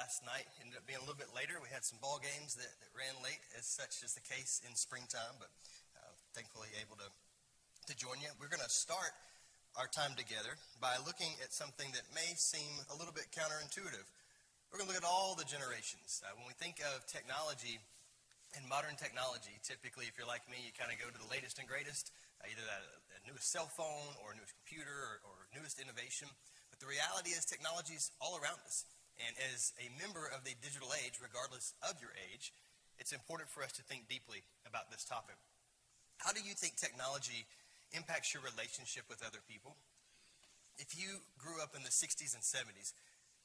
last night. Ended up being a little bit later. We had some ball games that ran late, as such is the case in springtime, but thankfully able to join you. We're going to start our time together by looking at something that may seem a little bit counterintuitive. We're going to look at all the generations. When we think of technology and modern technology, typically, if you're like me, you kind of go to the latest and greatest, either the newest cell phone or newest computer or newest innovation. But the reality is technology is all around us. And as a member of the digital age, regardless of your age, it's important for us to think deeply about this topic. How do you think technology impacts your relationship with other people? If you grew up in the 60s and 70s,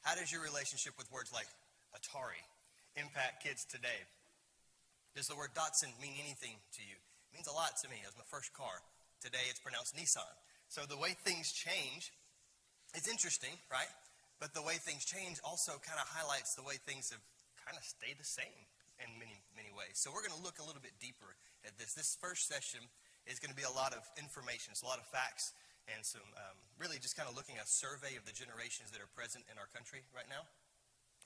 how does your relationship with words like Atari impact kids today? Does the word Datsun mean anything to you? It means a lot to me. It was my first car. Today it's pronounced Nissan. So the way things change, it's interesting, right? But the way things change also kind of highlights the way things have kind of stayed the same in many, many ways. So we're going to look a little bit deeper at this. This first session is going to be a lot of information. It's a lot of facts and some really just kind of looking at a survey of the generations that are present in our country right now.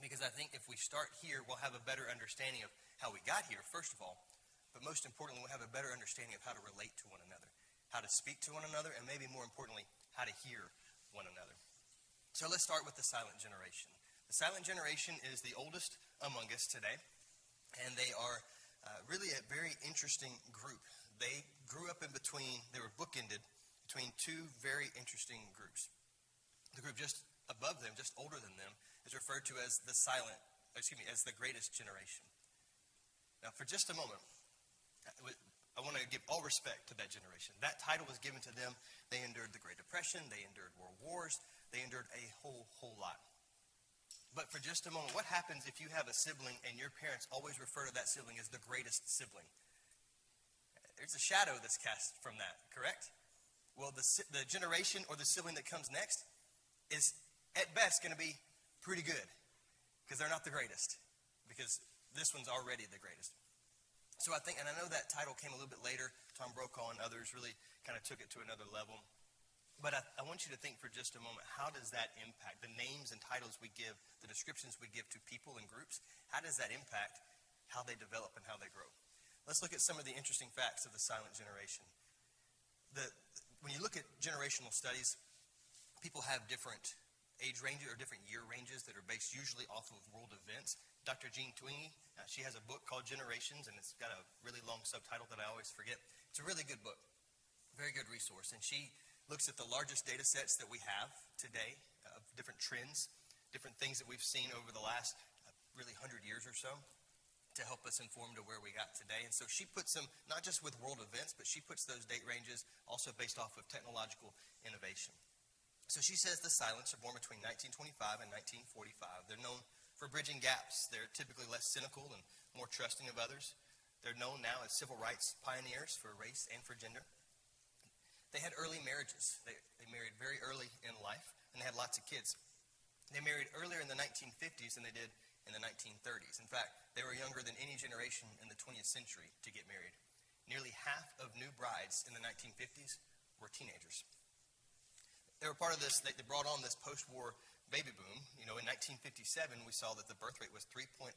Because I think if we start here, we'll have a better understanding of how we got here, first of all. But most importantly, we'll have a better understanding of how to relate to one another, how to speak to one another, and maybe more importantly, how to hear one another. So let's start with the silent generation. The silent generation is the oldest among us today, and they are really a very interesting group. They grew up they were bookended between two very interesting groups. The group just above them, just older than them, is referred to as as the greatest generation. Now, for just a moment, I want to give all respect to that generation. That title was given to them. They endured the Great Depression. They endured world wars. They endured a whole lot. But for just a moment, what happens if you have a sibling and your parents always refer to that sibling as the greatest sibling? There's a shadow that's cast from that, correct? Well, the generation or the sibling that comes next is at best going to be pretty good because they're not the greatest, because this one's already the greatest. So I think, and I know that title came a little bit later, Tom Brokaw and others really kind of took it to another level. But I want you to think for just a moment, how does that impact the names and titles we give, the descriptions we give to people and groups? How does that impact how they develop and how they grow? Let's look at some of the interesting facts of the silent generation. When you look at generational studies, people have different age ranges or different year ranges that are based usually off of world events. Dr. Jean Twenge, she has a book called Generations, and it's got a really long subtitle that I always forget. It's a really good book, very good resource, and she looks at the largest data sets that we have today of different trends, different things that we've seen over the last really 100 years or so to help us inform to where we got today. And so she puts them not just with world events, but she puts those date ranges also based off of technological innovation. So she says the silents are born between 1925 and 1945. They're known for bridging gaps. They're typically less cynical and more trusting of others. They're known now as civil rights pioneers for race and for gender. They had early marriages. They married very early in life, and they had lots of kids. They married earlier in the 1950s than they did in the 1930s. In fact, they were younger than any generation in the 20th century to get married. Nearly half of new brides in the 1950s were teenagers. They were part of this, they brought on this post-war baby boom. In 1957, we saw that the birth rate was 3.8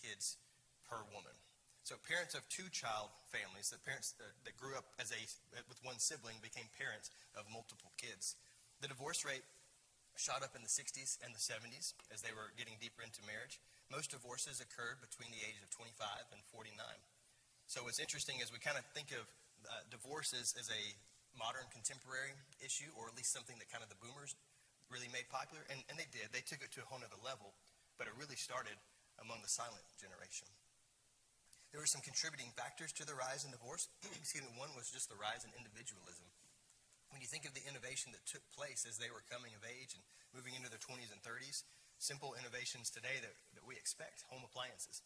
kids per woman. So parents of two-child families, parents that grew up with one sibling, became parents of multiple kids. The divorce rate shot up in the 60s and the 70s as they were getting deeper into marriage. Most divorces occurred between the ages of 25 and 49. So it's interesting as we kind of think of divorce as a modern contemporary issue, or at least something that kind of the boomers really made popular, and they did. They took it to a whole other level, but it really started among the silent generation. There were some contributing factors to the rise in divorce. One was just the rise in individualism. When you think of the innovation that took place as they were coming of age and moving into their 20s and 30s, simple innovations today that we expect, home appliances,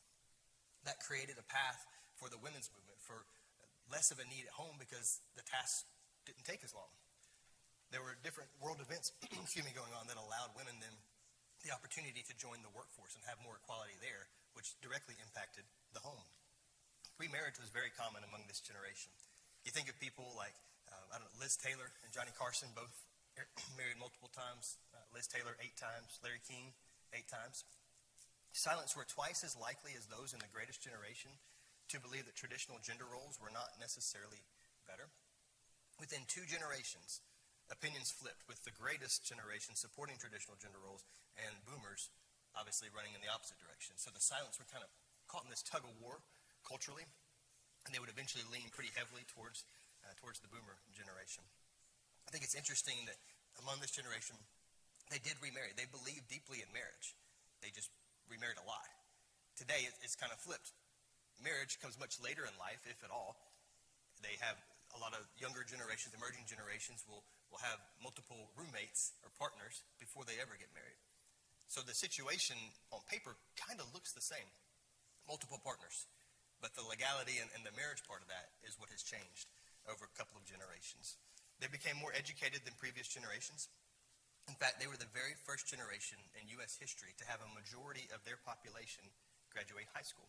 that created a path for the women's movement, for less of a need at home because the tasks didn't take as long. There were different world events going on that allowed women then the opportunity to join the workforce and have more equality there, which directly impacted the home. Remarriage was very common among this generation. You think of people like Liz Taylor and Johnny Carson, both married multiple times. Liz Taylor 8 times, Larry King 8 times. Silents were twice as likely as those in the greatest generation to believe that traditional gender roles were not necessarily better. Within 2 generations, opinions flipped, with the greatest generation supporting traditional gender roles and boomers obviously running in the opposite direction. So the silents were kind of caught in this tug of war culturally, and they would eventually lean pretty heavily towards the boomer generation. I think it's interesting that among this generation, they did remarry. They believed deeply in marriage. They just remarried a lot. Today, it's kind of flipped. Marriage comes much later in life, if at all. They have a lot of younger generations, emerging generations will have multiple roommates or partners before they ever get married. So the situation on paper kind of looks the same. Multiple partners. But the legality and the marriage part of that is what has changed over a couple of generations. They became more educated than previous generations. In fact, they were the very first generation in U.S. history to have a majority of their population graduate high school.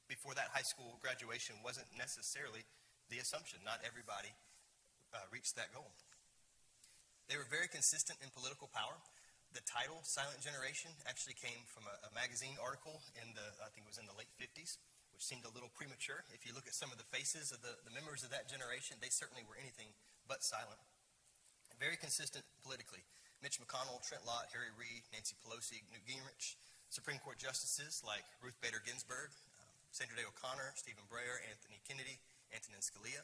Before that, high school graduation wasn't necessarily the assumption. Not everybody reached that goal. They were very consistent in political power. The title, Silent Generation, actually came from a magazine article I think it was in the late 50s, which seemed a little premature. If you look at some of the faces of the members of that generation, they certainly were anything but silent. Very consistent politically. Mitch McConnell, Trent Lott, Harry Reid, Nancy Pelosi, Newt Gingrich, Supreme Court justices like Ruth Bader Ginsburg, Sandra Day O'Connor, Stephen Breyer, Anthony Kennedy, Antonin Scalia.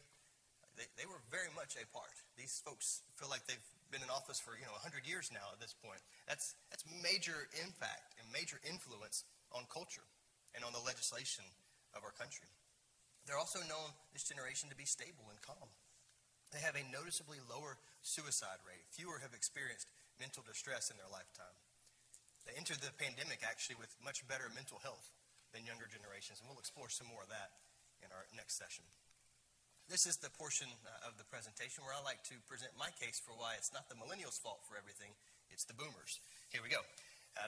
They were very much a part. These folks feel like they've been in office for 100 years now at this point. That's major impact and major influence on culture and on the legislation of our country. They're also known, this generation, to be stable and calm. They have a noticeably lower suicide rate. Fewer have experienced mental distress in their lifetime. They entered the pandemic actually with much better mental health than younger generations, and we'll explore some more of that in our next session. This is the portion of the presentation where I like to present my case for why it's not the millennials' fault for everything, it's the boomers. Here we go.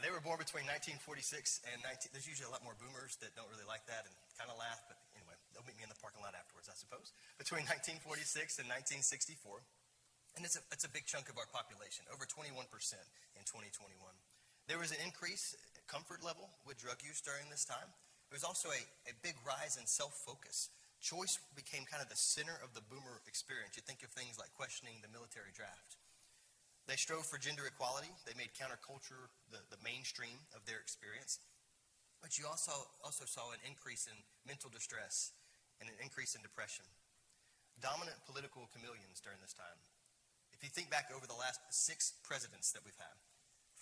They were born between 1946 and there's usually a lot more boomers that don't really like that and kind of laugh, but anyway, they'll meet me in the parking lot afterwards, I suppose. Between 1946 and 1964, and it's a big chunk of our population, over 21% in 2021. There was an increase in comfort level with drug use during this time. There was also a big rise in self-focus. Choice became kind of the center of the boomer experience. You think of things like questioning the military draft. They strove for gender equality. They made counterculture the mainstream of their experience. But you also saw an increase in mental distress and an increase in depression. Dominant political chameleons during this time. If you think back over the last 6 presidents that we've had,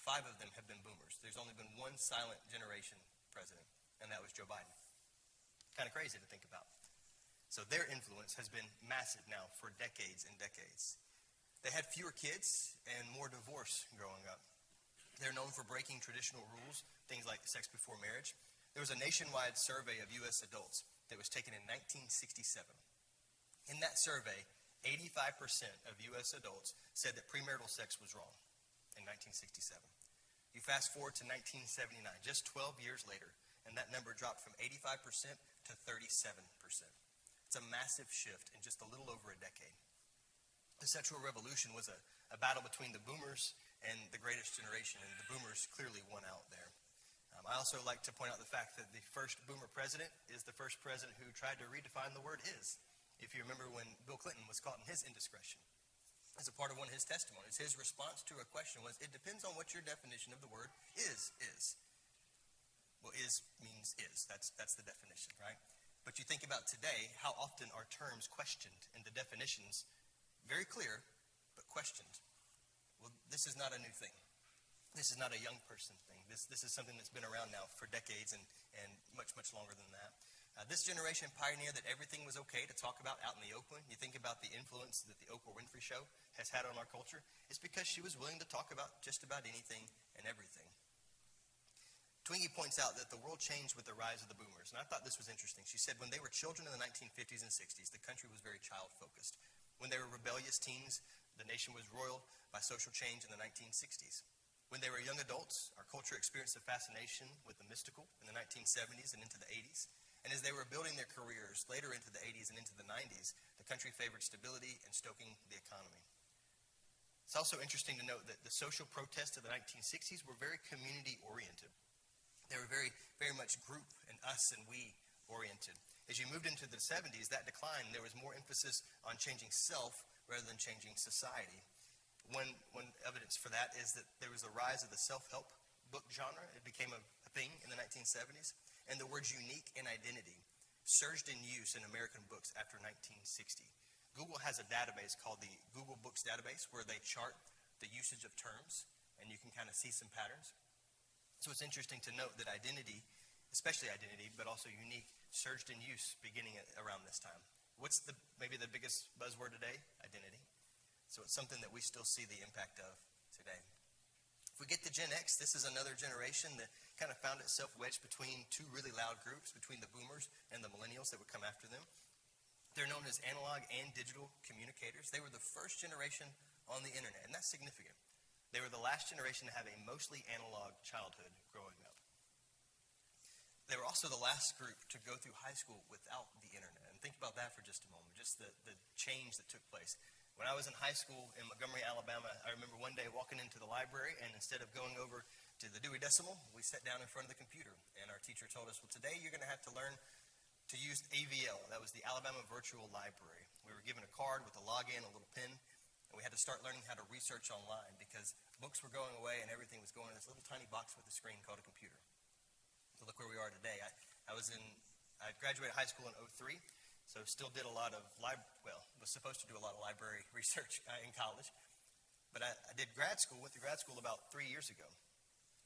5 of them have been boomers. There's only been one silent generation president, and that was Joe Biden. Kind of crazy to think about. So their influence has been massive now for decades and decades. They had fewer kids and more divorce growing up. They're known for breaking traditional rules, things like sex before marriage. There was a nationwide survey of U.S. adults that was taken in 1967. In that survey, 85% of U.S. adults said that premarital sex was wrong in 1967. You fast forward to 1979, just 12 years later, and that number dropped from 85% to 37%. It's a massive shift in just a little over a decade. The sexual revolution was a battle between the boomers and the greatest generation, and the boomers clearly won out there. I also like to point out the fact that the first boomer president is the first president who tried to redefine the word is. If you remember when Bill Clinton was caught in his indiscretion, as a part of one of his testimonies, his response to a question was, it depends on what your definition of the word is. Well, is means is. That's the definition, right? But you think about today, how often are terms questioned and the definitions very clear, but questioned. Well, this is not a new thing. This is not a young person thing. This is something that's been around now for decades and much, much longer than that. This generation pioneered that everything was okay to talk about out in the open. You think about the influence that the Oprah Winfrey Show has had on our culture. It's because she was willing to talk about just about anything and everything. Twiggy points out that the world changed with the rise of the boomers, and I thought this was interesting. She said when they were children in the 1950s and 60s, the country was very child-focused. When they were rebellious teens, the nation was roiled by social change in the 1960s. When they were young adults, our culture experienced a fascination with the mystical in the 1970s and into the 80s. And as they were building their careers later into the 80s and into the 90s, the country favored stability and stoking the economy. It's also interesting to note that the social protests of the 1960s were very community-oriented. They were very much group and us and we oriented. As you moved into the 70s, that declined. There was more emphasis on changing self rather than changing society. One evidence for that is that there was a rise of the self-help book genre. It became a thing in the 1970s. And the words unique and identity surged in use in American books after 1960. Google has a database called the Google Books Database where they chart the usage of terms, and you can kind of see some patterns. So it's interesting to note that identity, especially identity, but also unique, surged in use beginning around this time. What's maybe the biggest buzzword today? Identity. So it's something that we still see the impact of today. If we get to Gen X, this is another generation that kind of found itself wedged between two really loud groups, between the boomers and the millennials that would come after them. They're known as analog and digital communicators. They were the first generation on the internet, and that's significant. They were the last generation to have a mostly analog childhood growing up. They were also the last group to go through high school without the internet. And think about that for just a moment, just the change that took place. When I was in high school in Montgomery, Alabama, I remember one day walking into the library, and instead of going over to the Dewey Decimal, we sat down in front of the computer. And our teacher told us, well, today you're going to have to learn to use AVL. That was the Alabama Virtual Library. We were given a card with a login, a little pin, and we had to start learning how to research online because books were going away and everything was going in this little tiny box with a screen called a computer. So look where we are today. I graduated high school in 2003. So still did a lot of, was supposed to do a lot of library research in college. But I did went through grad school about 3 years ago.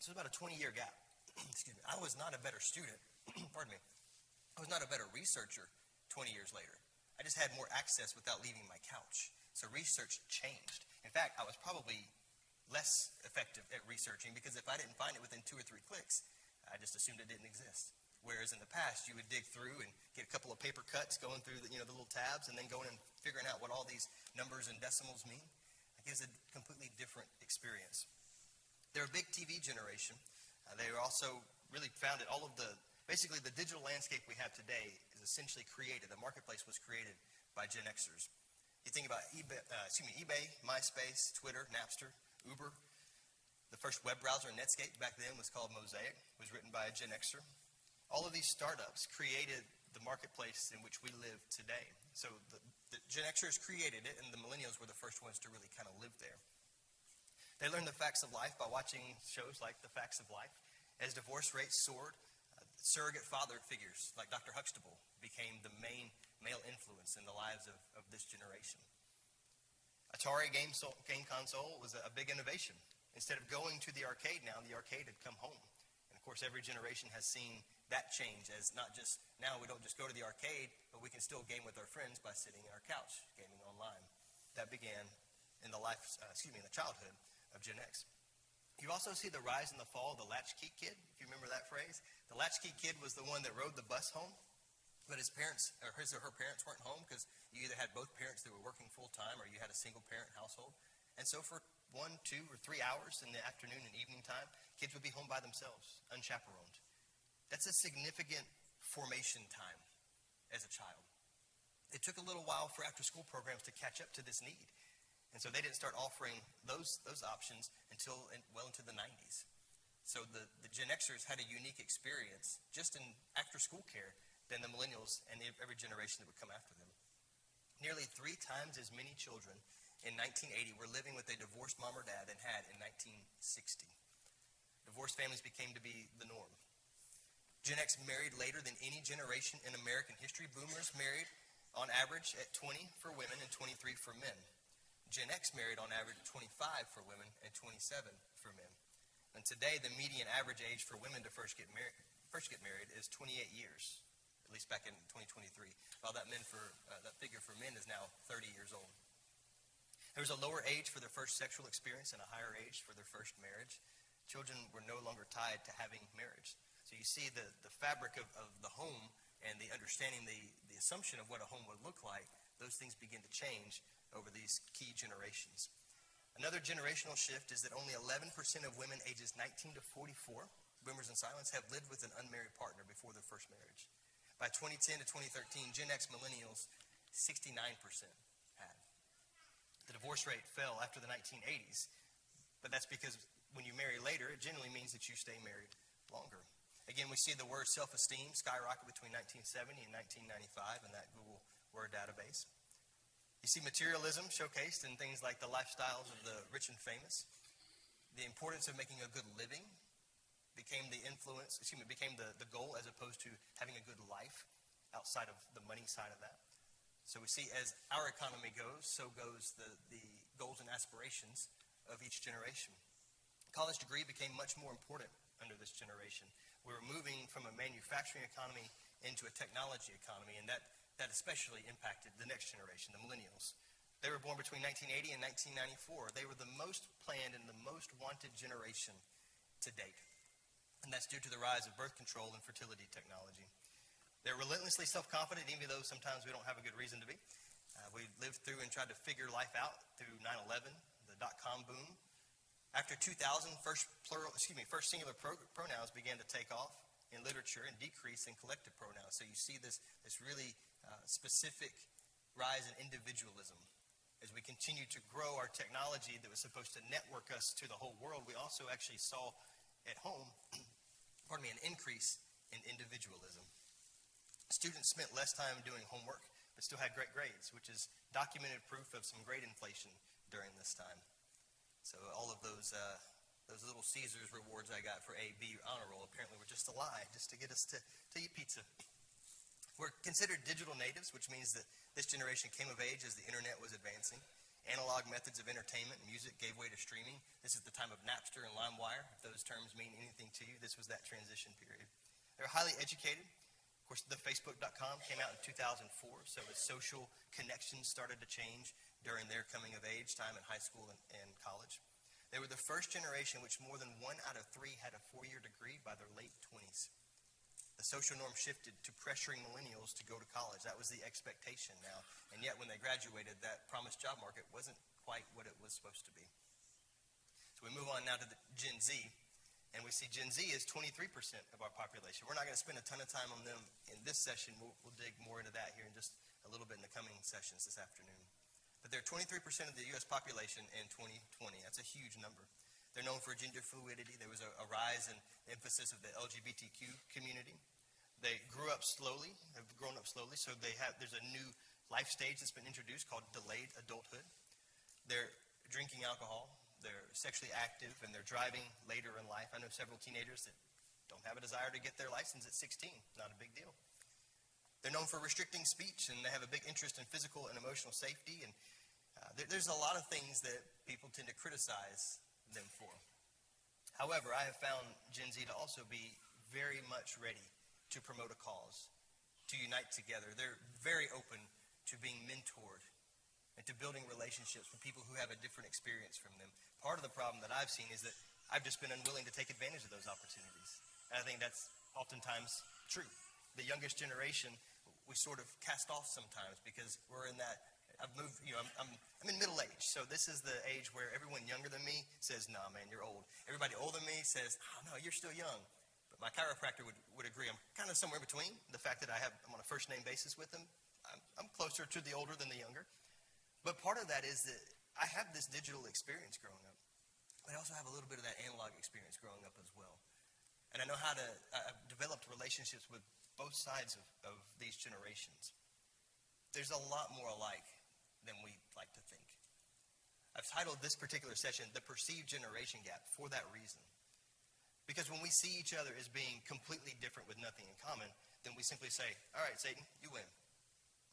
So it was about a 20-year gap. Excuse me. I was not a better student. Pardon me. I was not a better researcher 20 years later. I just had more access without leaving my couch. So research changed. In fact, I was probably less effective at researching because if I didn't find it within 2 or 3 clicks, I just assumed it didn't exist. Whereas in the past, you would dig through and get a couple of paper cuts going through the little tabs and then going and figuring out what all these numbers and decimals mean. It gives a completely different experience. They're a big TV generation. They were also really founded basically the digital landscape we have today is essentially created. The marketplace was created by Gen Xers. You think about eBay, MySpace, Twitter, Napster, Uber. The first web browser, Netscape, back then was called Mosaic, was written by a Gen Xer. All of these startups created the marketplace in which we live today. So the Gen Xers created it, and the millennials were the first ones to really kind of live there. They learned the facts of life by watching shows like The Facts of Life. As divorce rates soared, surrogate father figures like Dr. Huxtable became the main male influence in the lives of this generation. Atari game console was a big innovation. Instead of going to the arcade now, the arcade had come home. And of course, every generation has seen that change as not just, now we don't just go to the arcade, but we can still game with our friends by sitting in our couch, gaming online. That began in the childhood of Gen X. You also see the rise and the fall of the latchkey kid, if you remember that phrase. The latchkey kid was the one that rode the bus home, but his or her parents weren't home because you either had both parents that were working full-time or you had a single-parent household. And so for 1, 2, or 3 hours in the afternoon and evening time, kids would be home by themselves, unchaperoned. That's a significant formation time as a child. It took a little while for after-school programs to catch up to this need. And so they didn't start offering those options until well into the 90s. So the Gen Xers had a unique experience just in after-school care than the millennials and every generation that would come after them. Nearly 3 times as many children in 1980 were living with a divorced mom or dad than had in 1960. Divorced families became to be the norm. Gen X married later than any generation in American history. Boomers married on average at 20 for women and 23 for men. Gen X married on average at 25 for women and 27 for men. And today, the median average age for women to first get married is 28 years, at least back in 2023, while that figure for men is now 30 years old. There was a lower age for their first sexual experience and a higher age for their first marriage. Children were no longer tied to having marriage. So you see the fabric of the home and the understanding, the assumption of what a home would look like, those things begin to change over these key generations. Another generational shift is that only 11% of women ages 19 to 44, boomers in silence, have lived with an unmarried partner before their first marriage. By 2010 to 2013, Gen X millennials, 69% had. The divorce rate fell after the 1980s, but that's because when you marry later, it generally means that you stay married longer. Again, we see the word self-esteem skyrocket between 1970 and 1995 in that Google word database. You see materialism showcased in things like the lifestyles of the rich and famous. The importance of making a good living became the goal as opposed to having a good life outside of the money side of that. So we see as our economy goes, so goes the goals and aspirations of each generation. College degree became much more important under this generation. We were moving from a manufacturing economy into a technology economy, and that especially impacted the next generation, the millennials. They were born between 1980 and 1994. They were the most planned and the most wanted generation to date. And that's due to the rise of birth control and fertility technology. They're relentlessly self-confident, even though sometimes we don't have a good reason to be. We lived through and tried to figure life out through 9/11, the dot-com boom. After 2000, first singular pronouns began to take off in literature and decrease in collective pronouns. So you see this really specific rise in individualism. As we continue to grow our technology that was supposed to network us to the whole world, we also actually saw at home, an increase in individualism. Students spent less time doing homework, but still had great grades, which is documented proof of some grade inflation during this time. So all of those little Caesars rewards I got for A, B, honor roll apparently were just a lie, just to get us to eat pizza. We're considered digital natives, which means that this generation came of age as the internet was advancing. Analog methods of entertainment and music gave way to streaming. This is the time of Napster and LimeWire. If those terms mean anything to you, this was that transition period. They were highly educated. Of course, the Facebook.com came out in 2004, so as social connections started to change during their coming of age time in high school and college. They were the first generation which more than 1 out of 3 had a 4-year degree by their late 20s. The social norm shifted to pressuring millennials to go to college. That was the expectation now. And yet when they graduated, that promised job market wasn't quite what it was supposed to be. So we move on now to the Gen Z. And we see Gen Z is 23% of our population. We're not going to spend a ton of time on them in this session. We'll dig more into that here in just a little bit in the coming sessions this afternoon. But they're 23% of the U.S. population in 2020. That's a huge number. They're known for gender fluidity. There was a rise in emphasis of the LGBTQ community. They grew up slowly, have grown up slowly, so there's a new life stage that's been introduced called delayed adulthood. They're drinking alcohol. They're sexually active, and they're driving later in life. I know several teenagers that don't have a desire to get their license at 16. Not a big deal. They're known for restricting speech, and they have a big interest in physical and emotional safety. And there's a lot of things that people tend to criticize them for. However, I have found Gen Z to also be very much ready to promote a cause, to unite together. They're very open to being mentored and to building relationships with people who have a different experience from them. Part of the problem that I've seen is that I've just been unwilling to take advantage of those opportunities. And I think that's oftentimes true. The youngest generation, we sort of cast off sometimes because we're in that, I've moved, I'm in middle age. So this is the age where everyone younger than me says, nah, man, you're old. Everybody older than me says, oh, no, you're still young. But my chiropractor would agree. I'm kind of somewhere between the fact that I'm on a first name basis with them. I'm closer to the older than the younger. But part of that is that I have this digital experience growing up. But I also have a little bit of that analog experience growing up as well. And I know I've developed relationships with both sides of these generations. There's a lot more alike than we like to think. I've titled this particular session, The Perceived Generation Gap, for that reason. Because when we see each other as being completely different with nothing in common, then we simply say, all right, Satan, you win.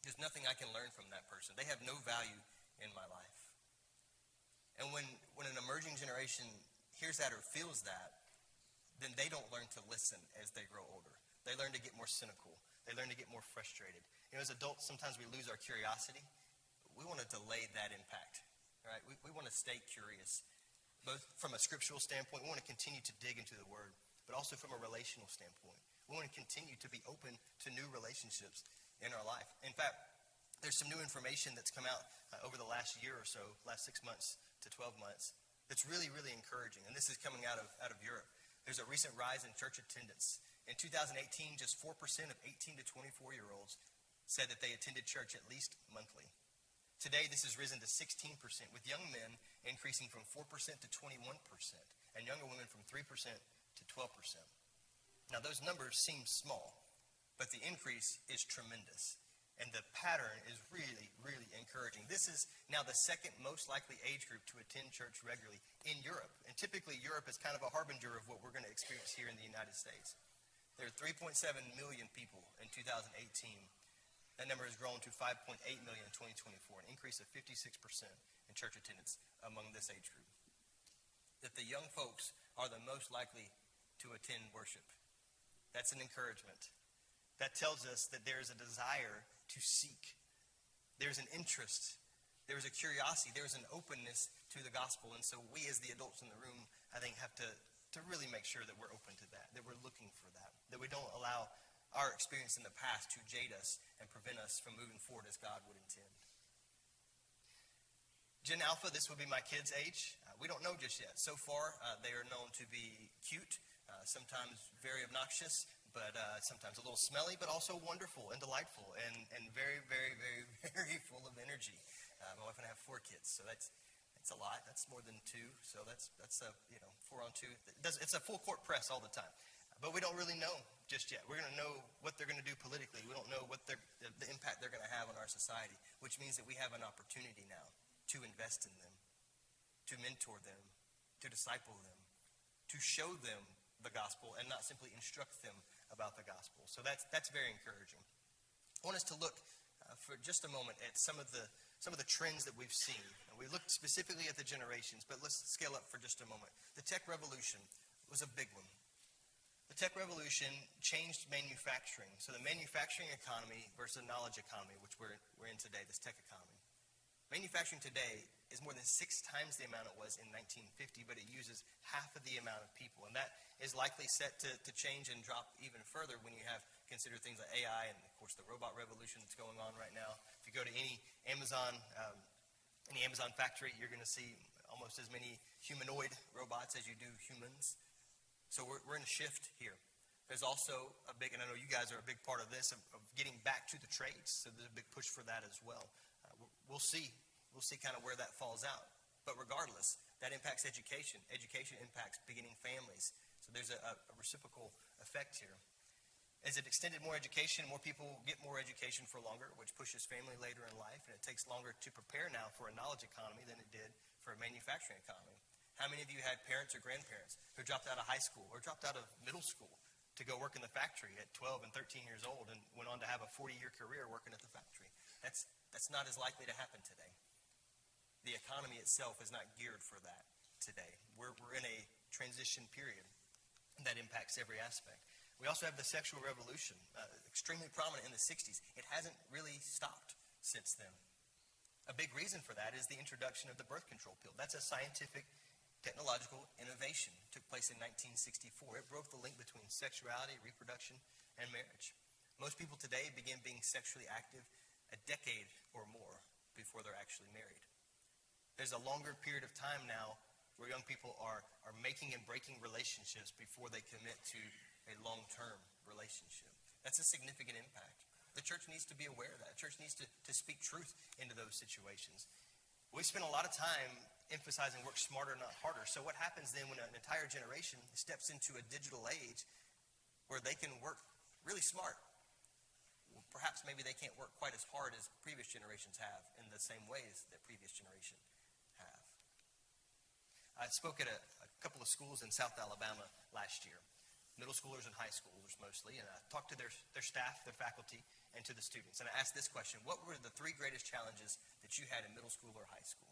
There's nothing I can learn from that person. They have no value in my life. And when an emerging generation hears that or feels that, then they don't learn to listen as they grow older. They learn to get more cynical. They learn to get more frustrated. As adults, sometimes we lose our curiosity. We want to delay that impact, right? We want to stay curious, both from a scriptural standpoint. We want to continue to dig into the Word, but also from a relational standpoint. We want to continue to be open to new relationships in our life. In fact, there's some new information that's come out over the last year or so, last 6 months to 12 months, that's really, really encouraging. And this is coming out of Europe. There's a recent rise in church attendance. In 2018, just 4% of 18 to 24-year-olds said that they attended church at least monthly. Today, this has risen to 16%, with young men increasing from 4% to 21%, and younger women from 3% to 12%. Now, those numbers seem small, but the increase is tremendous. And the pattern is really, really encouraging. This is now the second most likely age group to attend church regularly in Europe. And typically, Europe is kind of a harbinger of what we're going to experience here in the United States. There are 3.7 million people in 2018. That number has grown to 5.8 million in 2024, an increase of 56% in church attendance among this age group. That the young folks are the most likely to attend worship. That's an encouragement. That tells us that there is a desire to seek. There's an interest. There's a curiosity. There's an openness to the gospel. And so we as the adults in the room, I think, have to really make sure that we're open to that we're looking for that we don't allow our experience in the past to jade us and prevent us from moving forward as God would intend. Gen Alpha, this would be my kids' age. We don't know just yet. So far, they are known to be cute, sometimes very obnoxious, but sometimes a little smelly, but also wonderful and delightful and very, very, very, very full of energy. My wife and I have 4 kids, so that's a lot. That's more than 2, so that's 4 on 2. It's a full court press all the time. But we don't really know just yet. We're going to know what they're going to do politically. We don't know what the impact they're going to have on our society, which means that we have an opportunity now to invest in them, to mentor them, to disciple them, to show them the gospel and not simply instruct them about the gospel. So that's very encouraging. I want us to look for just a moment at some of the trends that we've seen. And we looked specifically at the generations, but let's scale up for just a moment. The tech revolution was a big one. The tech revolution changed manufacturing. So the manufacturing economy versus the knowledge economy, which we're in today, this tech economy. Manufacturing today is more than 6 times the amount it was in 1950, but it uses half of the amount of people. And that is likely set to change and drop even further when you consider things like AI and, of course, the robot revolution that's going on right now. If you go to any Amazon factory, you're going to see almost as many humanoid robots as you do humans. So we're in a shift here. There's also a big, and I know you guys are a big part of this, of getting back to the trades. So there's a big push for that as well. We'll see kind of where that falls out. But regardless, that impacts education. Education impacts beginning families. So there's a reciprocal effect here. As it extended more education, more people get more education for longer, which pushes family later in life. And it takes longer to prepare now for a knowledge economy than it did for a manufacturing economy. How many of you had parents or grandparents who dropped out of high school or dropped out of middle school to go work in the factory at 12 and 13 years old and went on to have a 40-year career working at the factory? That's not as likely to happen today. The economy itself is not geared for that today. We're in a transition period that impacts every aspect. We also have the sexual revolution, extremely prominent in the 60s. It hasn't really stopped since then. A big reason for that is the introduction of the birth control pill. That's a scientific technological innovation. It took place in 1964. It broke the link between sexuality, reproduction, and marriage. Most people today begin being sexually active a decade or more before they're actually married. There's a longer period of time now where young people are making and breaking relationships before they commit to a long-term relationship. That's a significant impact. The church needs to be aware of that. The church needs to speak truth into those situations. We spend a lot of time emphasizing work smarter, not harder. So what happens then when an entire generation steps into a digital age where they can work really smart? Well, perhaps maybe they can't work quite as hard as previous generations have in the same ways that previous generation have. I spoke at a couple of schools in South Alabama last year, middle schoolers and high schoolers mostly, and I talked to their staff, their faculty, and to the students. And I asked this question: what were the 3 greatest challenges that you had in middle school or high school?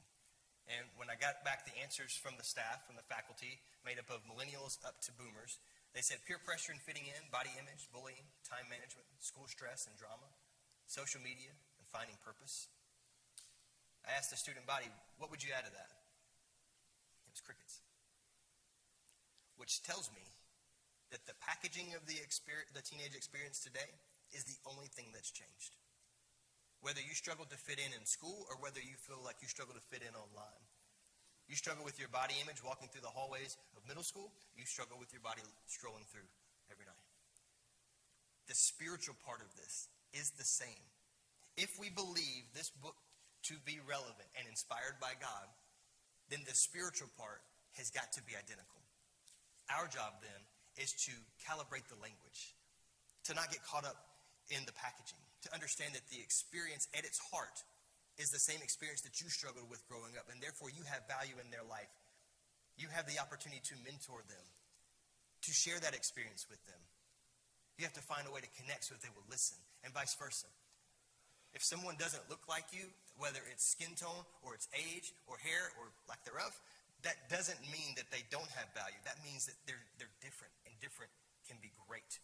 And when I got back the answers from the staff, from the faculty, made up of millennials up to boomers, they said peer pressure and fitting in, body image, bullying, time management, school stress and drama, social media, and finding purpose. I asked the student body, what would you add to that? It was crickets. Which tells me that the packaging of the teenage experience today is the only thing that's changed. Whether you struggle to fit in school or whether you feel like you struggle to fit in online. You struggle with your body image walking through the hallways of middle school. You struggle with your body strolling through every night. The spiritual part of this is the same. If we believe this book to be relevant and inspired by God, then the spiritual part has got to be identical. Our job then is to calibrate the language, to not get caught up in the packaging, to understand that the experience at its heart is the same experience that you struggled with growing up, and therefore you have value in their life. You have the opportunity to mentor them, to share that experience with them. You have to find a way to connect so that they will listen, and vice versa. If someone doesn't look like you, whether it's skin tone or it's age or hair or lack thereof, that doesn't mean that they don't have value. That means that they're different, and different can be great.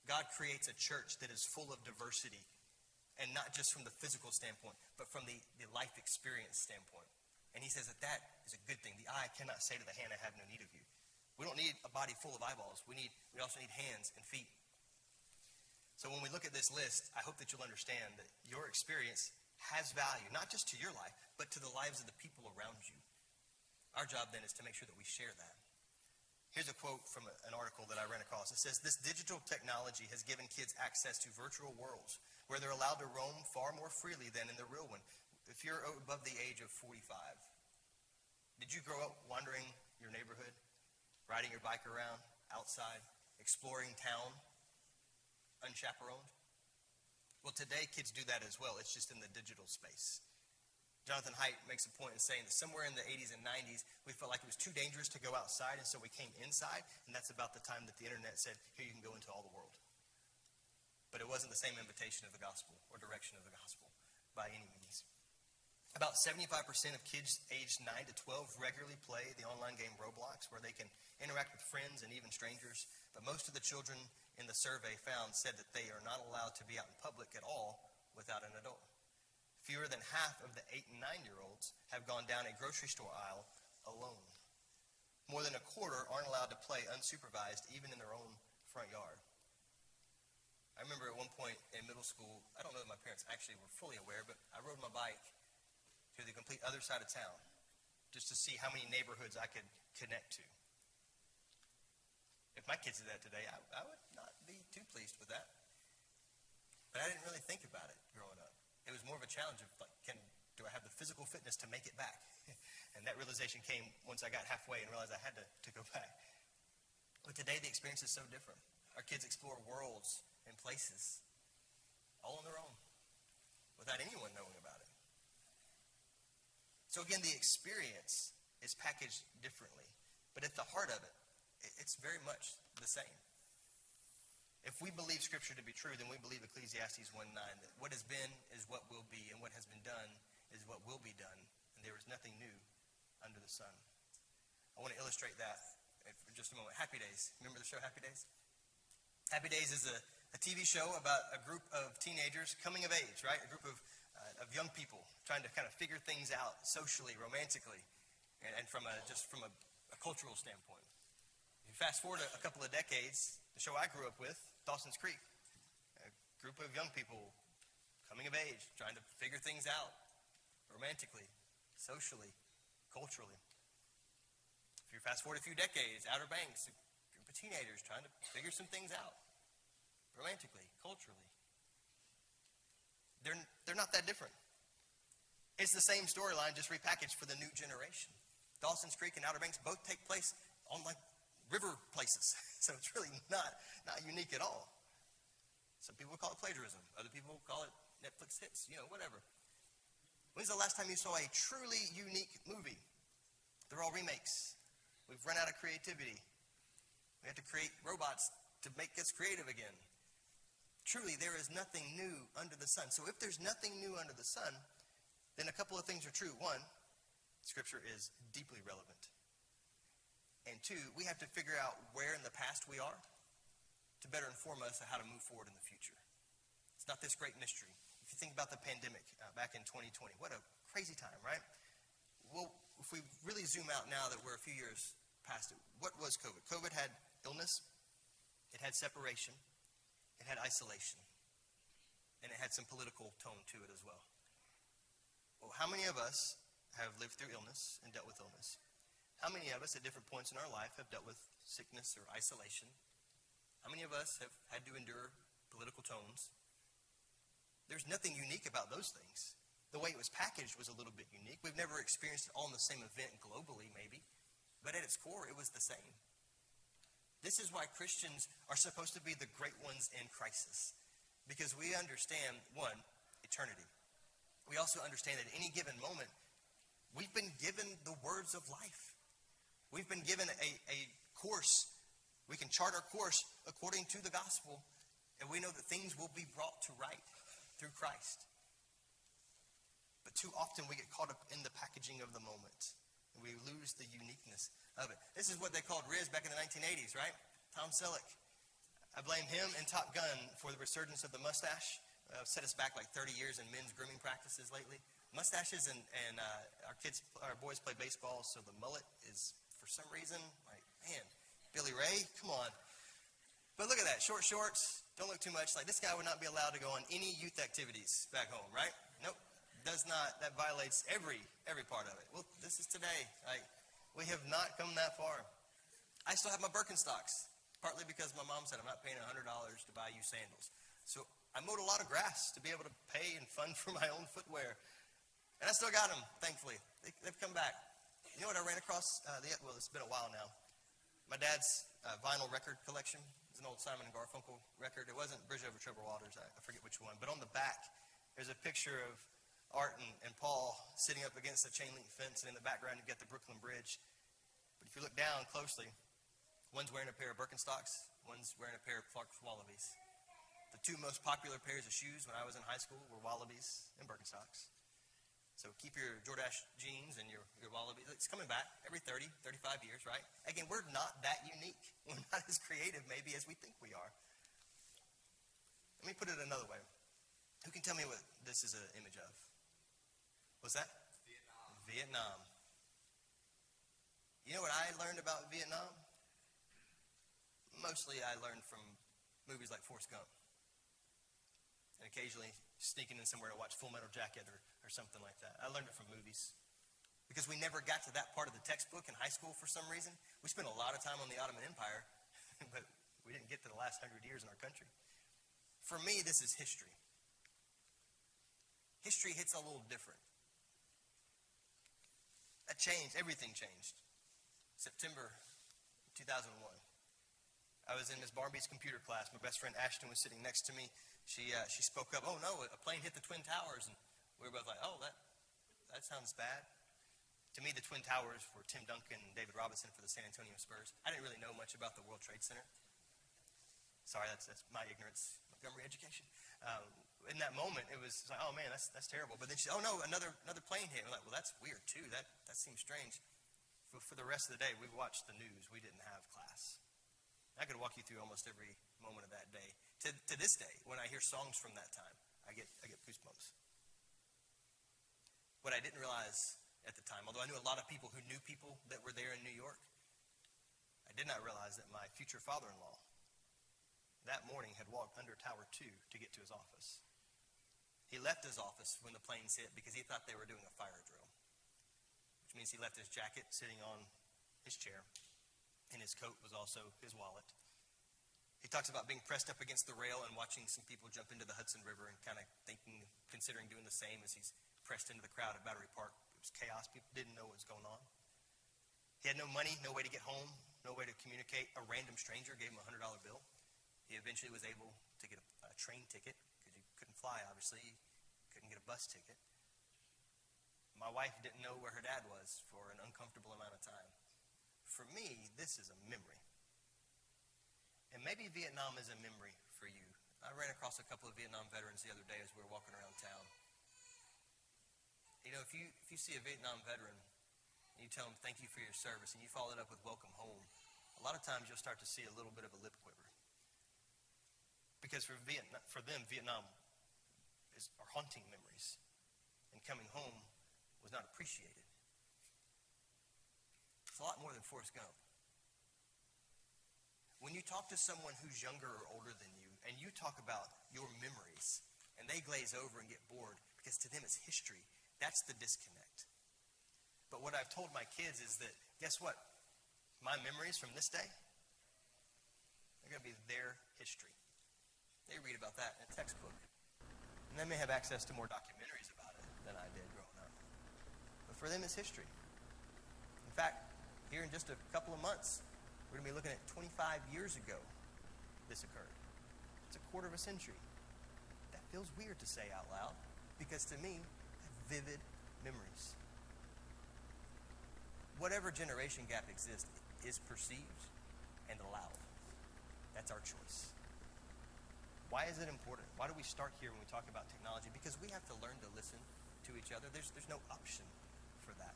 God creates a church that is full of diversity, and not just from the physical standpoint, but from the life experience standpoint. And he says that is a good thing. The eye cannot say to the hand, I have no need of you. We don't need a body full of eyeballs. We also need hands and feet. So when we look at this list, I hope that you'll understand that your experience has value, not just to your life, but to the lives of the people around you. Our job then is to make sure that we share that. Here's a quote from an article that I ran across. It says, this digital technology has given kids access to virtual worlds where they're allowed to roam far more freely than in the real one. If you're above the age of 45, did you grow up wandering your neighborhood, riding your bike around outside, exploring town, unchaperoned? Well, today kids do that as well. It's just in the digital space. Jonathan Haidt makes a point in saying that somewhere in the 80s and 90s, we felt like it was too dangerous to go outside, and so we came inside, and that's about the time that the internet said, here, you can go into all the world. But it wasn't the same invitation of the gospel or direction of the gospel by any means. About 75% of kids aged 9 to 12 regularly play the online game Roblox, where they can interact with friends and even strangers. But most of the children in the survey said that they are not allowed to be out in public at all without an adult. Fewer than half of the 8 and 9-year-olds have gone down a grocery store aisle alone. More than a quarter aren't allowed to play unsupervised, even in their own front yard. I remember at one point in middle school, I don't know that my parents actually were fully aware, but I rode my bike to the complete other side of town just to see how many neighborhoods I could connect to. If my kids did that today, I would not be too pleased with that. But I didn't really think about it growing up. It was more of a challenge of, like, do I have the physical fitness to make it back? And that realization came once I got halfway and realized I had to go back. But today the experience is so different. Our kids explore worlds and places all on their own without anyone knowing about it. So again, the experience is packaged differently. But at the heart of it, it's very much the same. If we believe Scripture to be true, then we believe Ecclesiastes 1:9, that what has been is what will be, and what has been done is what will be done, and there is nothing new under the sun. I want to illustrate that for just a moment. Happy Days. Remember the show Happy Days? Happy Days is a TV show about a group of teenagers coming of age, right? A group of young people trying to kind of figure things out socially, romantically, and from a cultural standpoint. If you fast forward a couple of decades, the show I grew up with, Dawson's Creek, a group of young people coming of age, trying to figure things out romantically, socially, culturally. If you fast forward a few decades, Outer Banks, a group of teenagers trying to figure some things out romantically, culturally. They're not that different. It's the same storyline, just repackaged for the new generation. Dawson's Creek and Outer Banks both take place on like river places. So it's really not unique at all. Some people call it plagiarism. Other people call it Netflix hits, whatever. When's the last time you saw a truly unique movie? They're all remakes. We've run out of creativity. We have to create robots to make us creative again. Truly, there is nothing new under the sun. So if there's nothing new under the sun, then a couple of things are true. One, Scripture is deeply relevant. And two, we have to figure out where in the past we are to better inform us of how to move forward in the future. It's not this great mystery. If you think about the pandemic back in 2020, what a crazy time, right? Well, if we really zoom out now that we're a few years past it, what was COVID? COVID had illness, it had separation, it had isolation, and it had some political tone to it as well. Well, how many of us have lived through illness and dealt with illness? How many of us at different points in our life have dealt with sickness or isolation? How many of us have had to endure political tones? There's nothing unique about those things. The way it was packaged was a little bit unique. We've never experienced it all in the same event globally, maybe. But at its core, it was the same. This is why Christians are supposed to be the great ones in crisis. Because we understand, one, eternity. We also understand that at any given moment, we've been given the words of life. We've been given a course. We can chart our course according to the gospel, and we know that things will be brought to right through Christ. But too often we get caught up in the packaging of the moment, and we lose the uniqueness of it. This is what they called Riz back in the 1980s, right? Tom Selleck. I blame him and Top Gun for the resurgence of the mustache. Set us back like 30 years in men's grooming practices lately. Mustaches and our boys play baseball, so the mullet is, for some reason, like, man, Billy Ray, come on. But look at that, short shorts, don't look too much. Like, this guy would not be allowed to go on any youth activities back home, right? Nope, does not. That violates every part of it. Well, this is today. Like, we have not come that far. I still have my Birkenstocks, partly because my mom said I'm not paying $100 to buy you sandals. So I mowed a lot of grass to be able to pay and fund for my own footwear. And I still got them, thankfully. They've come back. You know what I ran across? Well, it's been a while now. My dad's vinyl record collection is an old Simon & Garfunkel record. It wasn't Bridge Over Troubled Waters. I forget which one. But on the back, there's a picture of Art and Paul sitting up against a chain-link fence, and in the background, you get the Brooklyn Bridge. But if you look down closely, one's wearing a pair of Birkenstocks, one's wearing a pair of Clark's Wallabies. The two most popular pairs of shoes when I was in high school were Wallabies and Birkenstocks. So keep your Jordache jeans and your Wallaby. It's coming back every 30, 35 years, right? Again, we're not that unique. We're not as creative maybe as we think we are. Let me put it another way. Who can tell me what this is an image of? What's that? Vietnam. You know what I learned about Vietnam? Mostly I learned from movies like Forrest Gump. And occasionally sneaking in somewhere to watch Full Metal Jacket or something like that. I learned it from movies. Because we never got to that part of the textbook in high school for some reason. We spent a lot of time on the Ottoman Empire, but we didn't get to the last 100 years in our country. For me, this is history. History hits a little different. That changed. Everything changed. September 2001. I was in Miss Barnaby's computer class. My best friend Ashton was sitting next to me. She spoke up, "Oh no, a plane hit the Twin Towers." And we were both like, "Oh, that sounds bad." To me, the Twin Towers were Tim Duncan and David Robinson for the San Antonio Spurs. I didn't really know much about the World Trade Center. Sorry, that's my ignorance, Montgomery education. In that moment, it was like, "Oh man, that's terrible." But then she said, "Oh no, another plane hit." We're like, "Well, that's weird too. That seems strange." For the rest of the day, we watched the news. We didn't have class. I could walk you through almost every moment of that day. To this day, when I hear songs from that time, I get goosebumps. What I didn't realize at the time, although I knew a lot of people who knew people that were there in New York, I did not realize that my future father-in-law that morning had walked under Tower 2 to get to his office. He left his office when the planes hit because he thought they were doing a fire drill, which means he left his jacket sitting on his chair, and his coat was also his wallet. He talks about being pressed up against the rail and watching some people jump into the Hudson River and kind of considering doing the same as he's pressed into the crowd at Battery Park. It was chaos. People didn't know what was going on. He had no money, no way to get home, no way to communicate. A random stranger gave him a $100 bill. He eventually was able to get a train ticket because he couldn't fly, obviously. He couldn't get a bus ticket. My wife didn't know where her dad was for an uncomfortable amount of time. For me, this is a memory. And maybe Vietnam is a memory for you. I ran across a couple of Vietnam veterans the other day as we were walking around town. You know, if you see a Vietnam veteran and you tell them thank you for your service and you follow it up with welcome home, a lot of times you'll start to see a little bit of a lip quiver. Because for them, Vietnam are haunting memories. And coming home was not appreciated. It's a lot more than Forrest Gump. When you talk to someone who's younger or older than you, and you talk about your memories, and they glaze over and get bored, because to them it's history, that's the disconnect. But what I've told my kids is that, guess what? My memories from this day, they're going to be their history. They read about that in a textbook. And they may have access to more documentaries about it than I did growing up. But for them, it's history. In fact, here in just a couple of months, We're going to be looking at 25 years ago this occurred. It's a quarter of a century. That feels weird to say out loud because to me, I have vivid memories. Whatever generation gap exists is perceived and allowed. That's our choice. Why is it important? Why do we start here when we talk about technology? Because we have to learn to listen to each other. There's no option for that.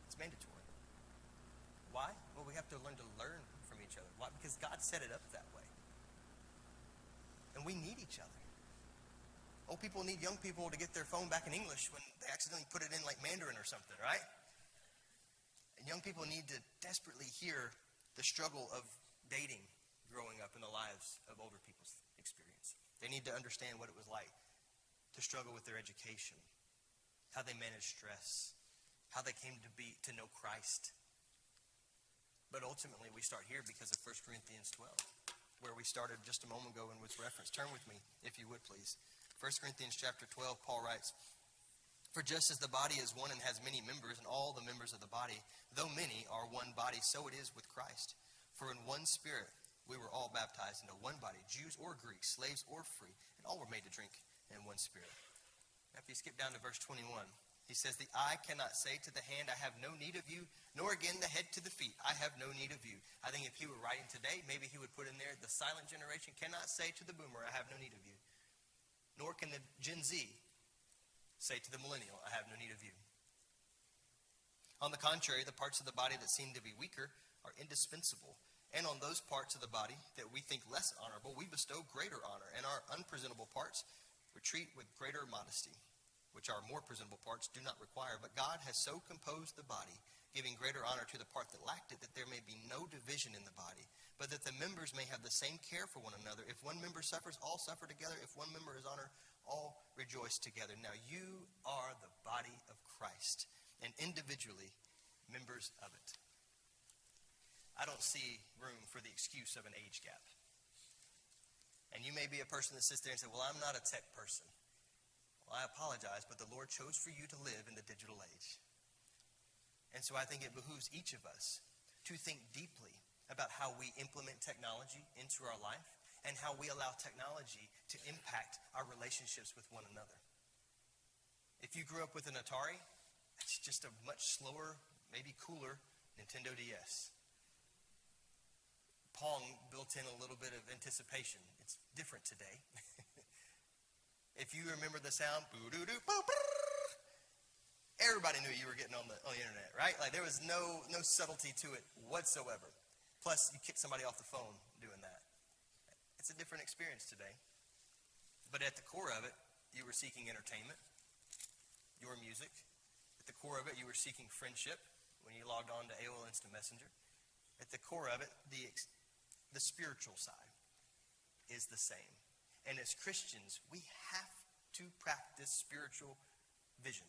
It's mandatory. Why? Well, we have to learn from each other. Why? Because God set it up that way. And we need each other. Old people need young people to get their phone back in English when they accidentally put it in like Mandarin or something, right? And young people need to desperately hear the struggle of dating growing up in the lives of older people's experience. They need to understand what it was like to struggle with their education, how they managed stress, how they came to know Christ. But ultimately, we start here because of 1 Corinthians 12, where we started just a moment ago and was referenced. Turn with me, if you would, please. 1 Corinthians chapter 12, Paul writes, "For just as the body is one and has many members, and all the members of the body, though many, are one body, so it is with Christ. For in one Spirit we were all baptized into one body, Jews or Greeks, slaves or free, and all were made to drink in one Spirit." After you skip down to verse 21, he says, "The eye cannot say to the hand, I have no need of you, nor again the head to the feet, I have no need of you." I think if he were writing today, maybe he would put in there, the silent generation cannot say to the boomer, "I have no need of you." Nor can the Gen Z say to the millennial, "I have no need of you." On the contrary, the parts of the body that seem to be weaker are indispensable. And on those parts of the body that we think less honorable, we bestow greater honor. And our unpresentable parts we treat with greater modesty, which our more presentable parts do not require. But God has so composed the body, giving greater honor to the part that lacked it, that there may be no division in the body, but that the members may have the same care for one another. If one member suffers, all suffer together. If one member is honored, all rejoice together. Now you are the body of Christ, and individually members of it. I don't see room for the excuse of an age gap. And you may be a person that sits there and says, "Well, I'm not a tech person." Well, I apologize, but the Lord chose for you to live in the digital age. And so I think it behooves each of us to think deeply about how we implement technology into our life and how we allow technology to impact our relationships with one another. If you grew up with an Atari, it's just a much slower, maybe cooler Nintendo DS. Pong built in a little bit of anticipation. It's different today. If you remember the sound, boo-doo-doo, boo-brrr, everybody knew you were getting on the internet, right? Like there was no subtlety to it whatsoever. Plus, you kick somebody off the phone doing that. It's a different experience today. But at the core of it, you were seeking entertainment, your music. At the core of it, you were seeking friendship when you logged on to AOL Instant Messenger. At the core of it, the spiritual side is the same. And as Christians, we have to practice spiritual vision.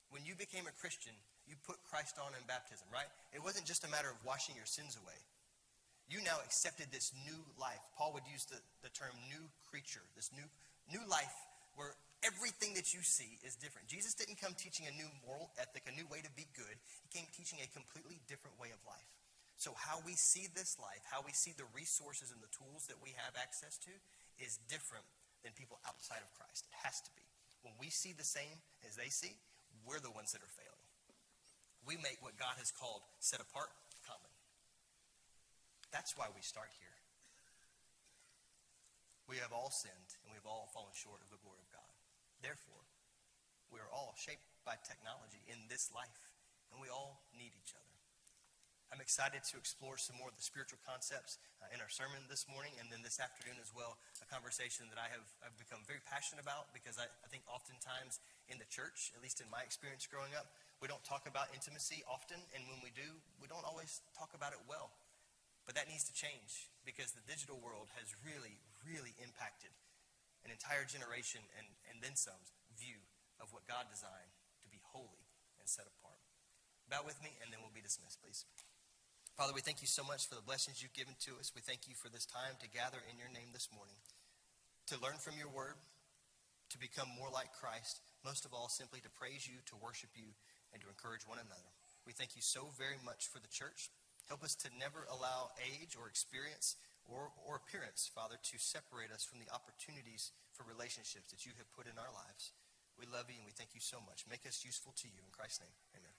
When you became a Christian, you put Christ on in baptism, right? It wasn't just a matter of washing your sins away. You now accepted this new life. Paul would use the term new creature, this new life where everything that you see is different. Jesus didn't come teaching a new moral ethic, a new way to be good. He came teaching a completely different way of life. So how we see this life, how we see the resources and the tools that we have access to is different than people outside of Christ. It has to be. When we see the same as they see, we're the ones that are failing. We make what God has called set apart common. That's why we start here. We have all sinned and we've all fallen short of the glory of God. Therefore, we are all shaped by technology in this life, and we all need each other. I'm excited to explore some more of the spiritual concepts in our sermon this morning, and then this afternoon as well, a conversation that I've become very passionate about because I think oftentimes in the church, at least in my experience growing up, we don't talk about intimacy often, and when we do, we don't always talk about it well. But that needs to change because the digital world has really, really impacted an entire generation and then some's view of what God designed to be holy and set apart. Bow with me, and then we'll be dismissed, please. Father, we thank you so much for the blessings you've given to us. We thank you for this time to gather in your name this morning, to learn from your word, to become more like Christ, most of all, simply to praise you, to worship you, and to encourage one another. We thank you so very much for the church. Help us to never allow age or experience or appearance, Father, to separate us from the opportunities for relationships that you have put in our lives. We love you and we thank you so much. Make us useful to you. In Christ's name, amen.